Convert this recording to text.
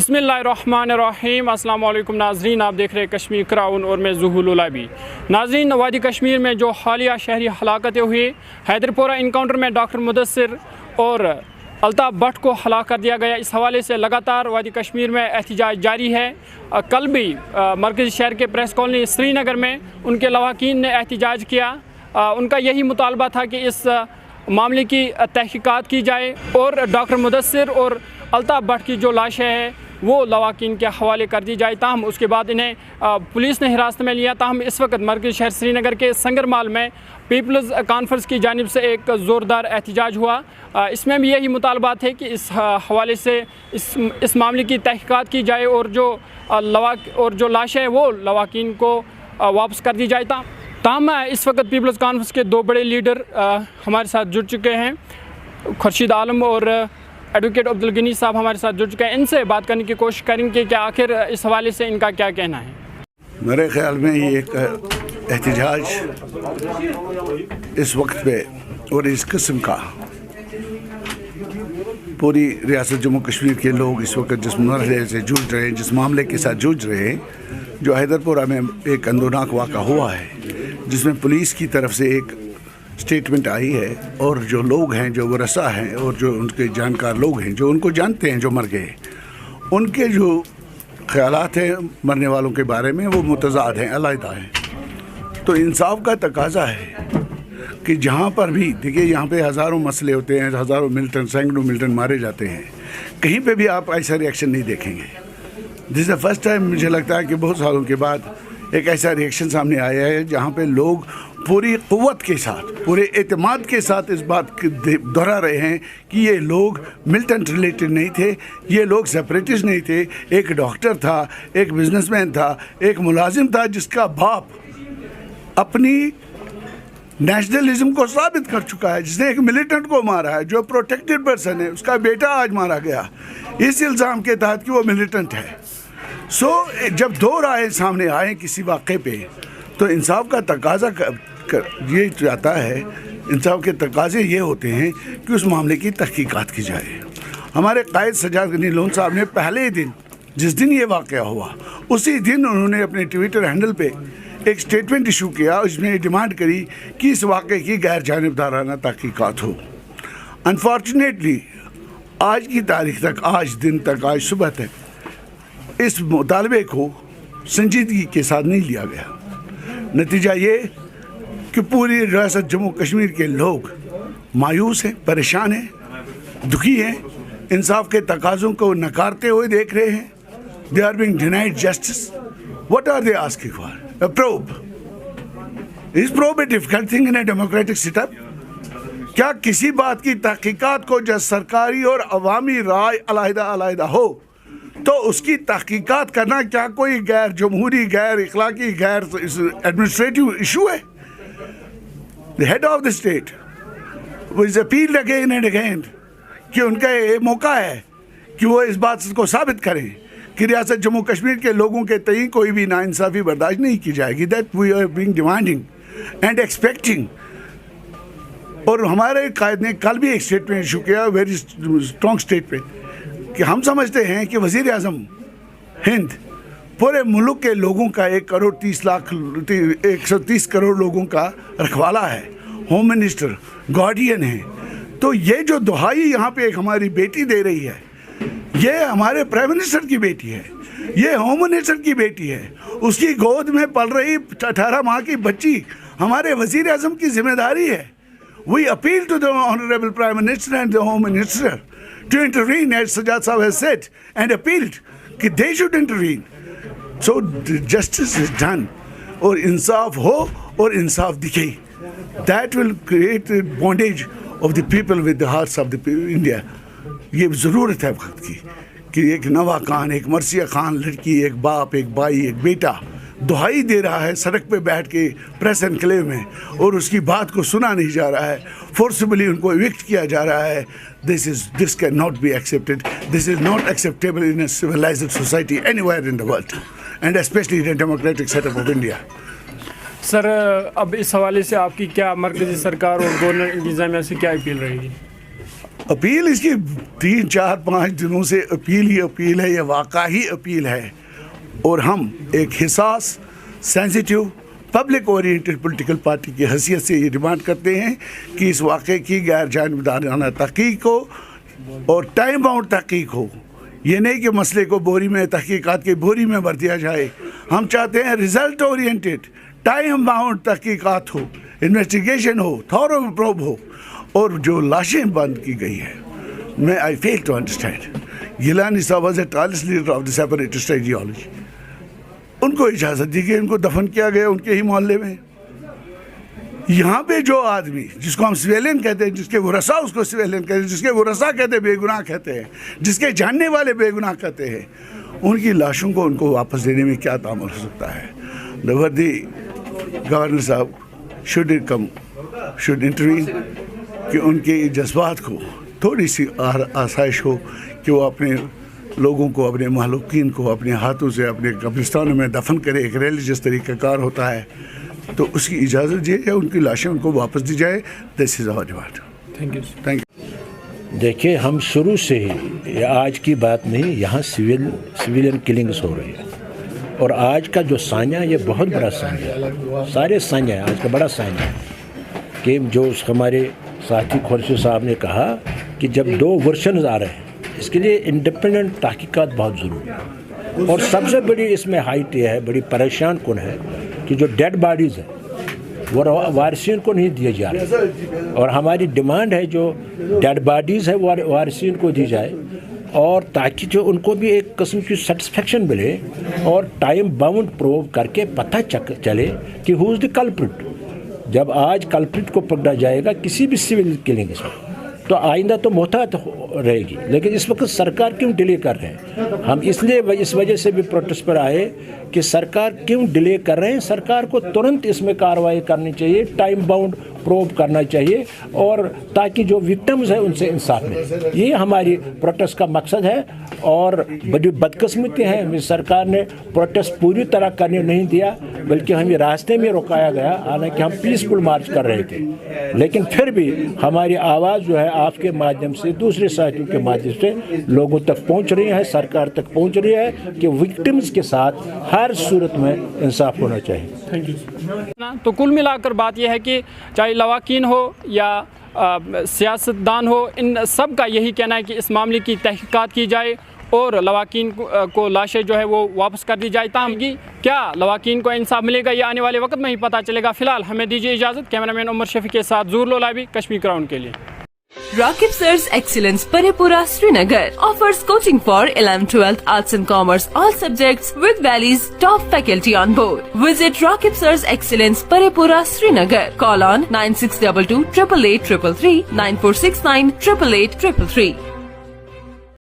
बिस्मिल्लाहिर्रहमानिर्रहीम। अस्सलाम वालेकुम नाज़रीन, आप देख रहे हैं कश्मीर क्राउन और मैं ज़ुहूल उलाबी। नाज़रीन, वादी कश्मीर में जो हालिया शहरी हलाकतें हुई, हैदरपोरा इनकाउंटर में डॉक्टर मुदस्सिर और अल्ताफ़ भट्ट को हलाक कर दिया गया, इस हवाले से लगातार वादी कश्मीर में एहतजाज जारी है। कल भी मरकज़ी शहर के प्रेस कॉलोनी श्रीनगर में उनके लवाकीन ने एहतजाज किया। उनका यही मुतालबा था कि इस मामले की तहकीकात की जाए और डॉक्टर मुदस्सिर और अल्ताफ़ भट्ट की जो लाशें हैं वो लवाकीन के हवाले कर दी जाए। ताहम उसके बाद इन्हें पुलिस ने हिरासत में लिया। ताहम इस वक्त मरकज़ी शहर श्रीनगर के संगरमाल में पीपल्स कॉन्फ्रेंस की जानिब से एक ज़ोरदार एहतजाज हुआ। इसमें भी यही मुतालबा थे कि इस हवाले से इस मामले की तहकीकात की जाए और जो लाशें हैं वो लवाकीन को वापस कर दी जाए। ताहम इस वक्त पीपल्स कॉन्फ्रेंस के दो बड़े लीडर हमारे साथ जुड़ चुके हैं, खुर्शीद आलम और एडवोकेट अब्दुल गनी साहब हमारे साथ जुड़ चुके हैं। इनसे बात करने की कोशिश करेंगे कि आखिर इस हवाले से इनका क्या कहना है। मेरे ख़्याल में ये एक एहतजाज इस वक्त पे और इस किस्म का पूरी रियासत जम्मू कश्मीर के लोग इस वक्त जिस मसले से जूझ रहे हैं, जिस मामले के साथ जूझ रहे हैं, जो हैदरपुरा में एक अंदोनाक वाक़ा हुआ है जिसमें पुलिस की तरफ से एक स्टेटमेंट आई है और जो लोग हैं, जो वरसा हैं और जो उनके जानकार लोग हैं, जो उनको जानते हैं, जो मर गए, उनके जो ख़यालात हैं मरने वालों के बारे में वो मुतज़ाद हैं, अलहदा हैं। तो इंसाफ का तकाजा है कि जहाँ पर भी देखिए, यहाँ पे हज़ारों मसले होते हैं, हज़ारों मिलिटेंट, सैकड़ों मिलिटेंट मारे जाते हैं, कहीं पे भी आप ऐसा रिएक्शन नहीं देखेंगे। This is the first time मुझे लगता है कि बहुत सालों के बाद एक ऐसा रिएक्शन सामने आया है जहाँ पे लोग पूरी क़ुव्वत के साथ, पूरे एतमाद के साथ इस बात दोहरा रहे हैं कि ये लोग मिलिटेंट रिलेटेड नहीं थे, ये लोग सेपरेटिस्ट नहीं थे। एक डॉक्टर था, एक बिजनेसमैन था, एक मुलाजिम था जिसका बाप अपनी नेशनलिज्म को साबित कर चुका है, जिसने एक मिलिटेंट को मारा है, जो प्रोटेक्टेड पर्सन है, उसका बेटा आज मारा गया इस इल्ज़ाम के तहत कि वो मिलिटेंट है। जब दो राहें सामने आए किसी वाक़े पे तो इंसाफ का तकाजा ये जाता है, इंसाफ के तकाजे ये होते हैं कि उस मामले की तहकीकात की जाए। हमारे कायद सज्जाद गनी लोन साहब ने पहले दिन, जिस दिन ये वाक़या हुआ, उसी दिन उन्होंने अपने ट्विटर हैंडल पे एक स्टेटमेंट इशू किया, उसमें डिमांड करी कि इस वाक़े की गैर जानिबदाराना तहकीकात हो। अनफॉर्चुनेटली आज की तारीख तक, आज दिन तक, आज सुबह तक इस मुतालबे को संजीदगी के साथ नहीं लिया गया। नतीजा ये कि पूरी रियासत जम्मू कश्मीर के लोग मायूस हैं, परेशान हैं, दुखी हैं, इंसाफ के तकाज़ों को नकारते हुए देख रहे हैं। They are being denied justice. What are they asking for? A probe. Is probe a difficult thing in a democratic setup? क्या किसी बात की तहकीकात को जब सरकारी और अवामी राय अलहदा हो तो उसकी तहकीकात करना क्या कोई गैर जमहूरी, गैर इखलाकी, गैर एडमिनिस्ट्रेटिव इशू है? The head of the state is appealed again and again कि उनका ये मौका है कि वो इस बात को साबित करें कि रियासत जम्मू कश्मीर के लोगों के तय कोई भी नाइंसाफ़ी बर्दाश्त नहीं की जाएगी। That we are being demanding and expecting. और हमारे कायद ने कल भी एक स्टेटमेंट इशू किया, वेरी स्ट्रॉन्ग स्टेटमेंट, कि हम समझते हैं कि वज़ीर आज़म हिंद पूरे मुल्क के लोगों का 130 करोड़ लोगों का रखवाला है, होम मिनिस्टर, गार्डियन है। तो ये जो दुहाई यहाँ पे एक हमारी बेटी दे रही है, ये हमारे प्राइम मिनिस्टर की बेटी है, ये होम मिनिस्टर की बेटी है, उसकी गोद में पल रही 18 माह की बच्ची हमारे वज़ीर आज़म की जिम्मेदारी है। We appeal to the Honorable Prime Minister and the Home Minister to intervene, as Sajjad Sahab has said, and appealed that they should intervene. So justice is done, और इंसाफ हो और इंसाफ दिखे. That will create the bondage of the people with the hearts of the India. ये ज़रूरत है वक्त की कि एक नवा खान, एक मर्सिया खान लड़की, एक बाप, एक भाई, एक बेटा दुहाई दे रहा है सड़क पे बैठ के प्रेस एनक्लेव में, और उसकी बात को सुना नहीं जा रहा है, फोर्सबली उनको इविक्ट किया जा रहा है। This cannot be accepted. This is not acceptable in a civilized society anywhere in the world and specially in the democratic setup of India. Sir, अब इस हवाले से आपकी क्या मरकज़ी सरकार और गवर्नर इंतज़ामिया से क्या अपील रहेगी? अपील इसकी 3-4-5 दिनों से अपील ही अपील है, ये वाक़ा ही अपील है। और हम एक हिसास, sensitive, public oriented political party की हैसियत से ये डिमांड करते हैं कि इस वाक़े की गैर जानिबदाराना तहक़ीक़ हो और टाइम बाउंड तहक़ीक़ हो। ये नहीं कि मसले को बोरी में, तहक़ीक़ात की बोरी में भर दिया जाए। हम चाहते हैं रिज़ल्ट ओरिएंटेड, टाइम बाउंड तहक़ीक़ात हो, इन्वेस्टिगेशन हो, थॉरो प्रोब हो। और जो लाशें बंद की गई है, मैं आई फेल टू अंडरस्टैंड। गिलानी साहब was a tireless leader of the separatist ideology. उनको इजाज़त दी गई, उनको दफन किया गया उनके ही मोहल्ले में। यहाँ पे जो आदमी जिसको हम सिविलियन कहते हैं, जिसके वरसा उसको सिविलियन कहते हैं, जिसके वरसा कहते हैं बेगुनाह कहते हैं, जिसके जानने वाले बेगुनाह कहते हैं, उनकी लाशों को उनको वापस देने में क्या तामुल हो सकता है? द वर्दी गवर्नर साहब शुड इंटरवीन कि उनके जज्बात को थोड़ी सी आसाइश हो कि वो अपने लोगों को, अपने महलूकीन को अपने हाथों से अपने कब्रिस्तानों में दफन करे। एक रिलीजियस तरीक़ाकार होता है, तो उसकी इजाज़त दी जाए, उनकी लाशें उनको वापस दी जाए। This is our demand. Thank you. देखिए, हम शुरू से ही, आज की बात नहीं, यहाँ सिविलियन किलिंग्स हो रही है। और आज का जो सान्या, ये बहुत बड़ा सान्या है, सारे सान्या है, आज का बड़ा सान्या है कि जो हमारे साथी खुर्शीद साहब ने कहा कि जब 2 वर्शन आ रहे हैं, इसके लिए इंडिपेंडेंट तहकीकात बहुत ज़रूरी है। और सबसे बड़ी इसमें हाइट ये है, बड़ी परेशान कौन है कि जो डेड बॉडीज़ है वो वारिसीन को नहीं दिए जा रहे। और हमारी डिमांड है जो डेड बॉडीज़ है वो वारिसीन को दी जाए, और ताकि जो उनको भी एक किस्म की सेटिस्फेक्शन मिले और टाइम बाउंड प्रूव करके पता चले कि हु इज़ द कल्प्रिट। जब आज कल्प्रिट को पकड़ा जाएगा किसी भी सिविल किलिंग्स में, तो आइंदा तो मोहतात रहेगी। लेकिन इस वक्त सरकार क्यों डिले कर रहे हैं? हम इसलिए इस वजह से भी प्रोटेस्ट पर आए कि सरकार क्यों डिले कर रहे हैं। सरकार को तुरंत इसमें कार्रवाई करनी चाहिए, टाइम बाउंड प्रोब करना चाहिए, और ताकि जो विक्टिम्स हैं उनसे इंसाफ मिले। ये हमारी प्रोटेस्ट का मकसद है। और बड़ी बदकिस्मती है, सरकार ने प्रोटेस्ट पूरी तरह करने नहीं दिया, बल्कि हमें रास्ते में रुकाया गया। हालांकि हम पीसफुल मार्च कर रहे थे, लेकिन फिर भी हमारी आवाज़ जो है आपके माध्यम से, दूसरे साथियों के माध्यम से लोगों तक पहुंच रही है, सरकार तक पहुंच रही है कि विक्टिम्स के साथ हर सूरत में इंसाफ होना चाहिए। Thank you. तो कुल मिलाकर बात यह है कि चाहे लवाकीन हो या सियासतदान हो, इन सब का यही कहना है कि इस मामले की तहकीकात की जाए और लवाकीन को लाशें जो है वो वापस कर दी जाए। ताहम कि क्या लवाकीन को इंसाफ मिलेगा, ये आने वाले वक्त में ही पता चलेगा। फिलहाल हमें दीजिए इजाज़त। कैमरामैन उमर शफी के साथ ज़हूर लोलाबी, कश्मीर क्राउन के लिए। Rakib Sir's Excellence Parepura Srinagar offers coaching for 11th, 12th, Arts and Commerce, all subjects with Valley's top faculty on board. Visit Rakib Sir's Excellence Parepura Srinagar. Call on 9622 888 333 9469 888 333.